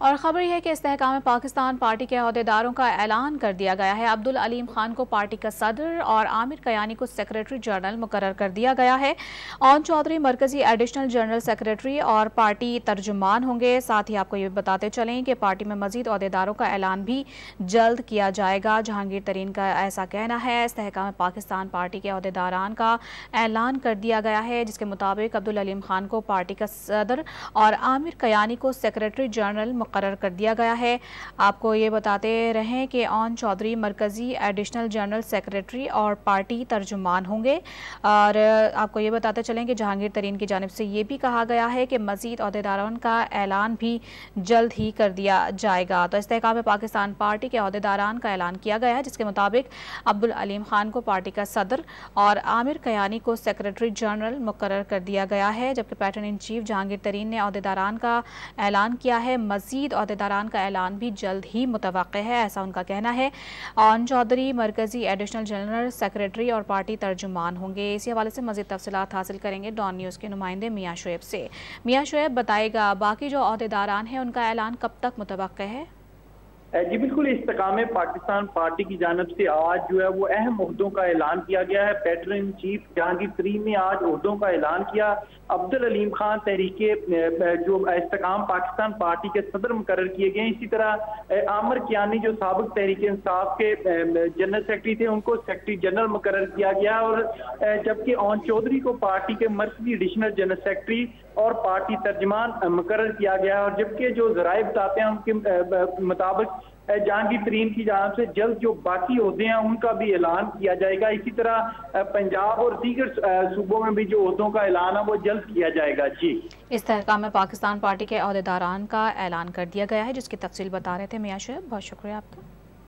और खबर यह है कि इस्तेहकाम पाकिस्तान पार्टी के अहदेदारों का ऐलान कर दिया गया है। अब्दुल अलीम खान को पार्टी का सदर और आमिर कयानी को सेक्रेटरी जनरल मुकर्रर कर दिया गया है। ओन चौधरी मरकजी एडिशनल जनरल सेक्रेटरी और पार्टी तर्जुमान होंगे। साथ ही आपको ये बताते चलें कि पार्टी में मजीद अहदेदारों का ऐलान भी जल्द किया जाएगा। जहांगीर तरीन का ऐसा कहना है। इस्तेहकाम पाकिस्तान पार्टी के अहदेदारान का ऐलान कर दिया गया है, जिसके मुताबिक अब्दुल अलीम खान को पार्टी का सदर और आमिर कयानी को सेक्रेटरी जनरल मुकर्रर कर दिया गया है। आपको ये बताते रहें कि ओन चौधरी मरकजी एडिशनल जनरल सेक्रेटरी और पार्टी तर्जुमान होंगे। और आपको ये बताते चलें कि जहांगीर तरीन की जानिब से ये भी कहा गया है कि मजीद अहदेदारों का ऐलान भी जल्द ही कर दिया जाएगा। तो इस्तेहकाम पाकिस्तान पार्टी के अहदेदारान का ऐलान किया गया है, जिसके मुताबिक अब्दुल अलीम खान को पार्टी का सदर और आमिर कयानी को सेक्रेटरी जनरल मुकर्रर कर दिया गया है। जबकि पैटर्न इन चीफ जहांगीर तरीन ने अहदेदारान का ऐलान किया है। मजीद अहदेदारान का ऐलान भी जल्द ही मुतवक्के है, ऐसा उनका कहना है। ओन चौधरी मरकजी एडिशनल जनरल सेक्रेटरी और पार्टी तर्जुमान होंगे। इसी हवाले से मजीद तफसीलात हासिल करेंगे डॉन न्यूज़ के नुमाइंदे मियां शुएब से। मियां शुएब बताएगा, बाकी जो अहदेदारान हैं उनका ऐलान कब तक मुतवक्के है? जी बिल्कुल, इस्तेकाम पाकिस्तान पार्टी की जानब से आज जो है वो अहम ओहदों का ऐलान किया गया है। पैटर्न इन चीफ जहांगीर तरीन ने आज ओहदों का ऐलान किया। अब्दुल अलीम खान तहरीके जो इस्तेकाम पाकिस्तान पार्टी के सदर मुकर्रर किए गए। इसी तरह आमिर कयानी जो साबिक तहरीके इंसाफ के जनरल सेक्रेटरी थे, उनको सेक्रेटरी जनरल मुकर्रर किया गया। और जबकि ओन चौधरी को पार्टी के मरकजी एडिशनल जनरल सेक्रेटरी और पार्टी तर्जमान मुकर्रर किया गया है। और जबकि जो जराए बताते हैं उनके मुताबिक जहांगीर तरीन की जानब से जल्द जो बाकी ओहदे हैं उनका भी ऐलान किया जाएगा। इसी तरह पंजाब और दीगर सूबों में भी जो ओहदों का ऐलान है वो जल्द किया जाएगा। जी, इस्तेहकाम पाकिस्तान पार्टी के अहदेदारान का ऐलान कर दिया गया है, जिसकी तफसील बता रहे थे मियां शुएब। बहुत शुक्रिया आपका।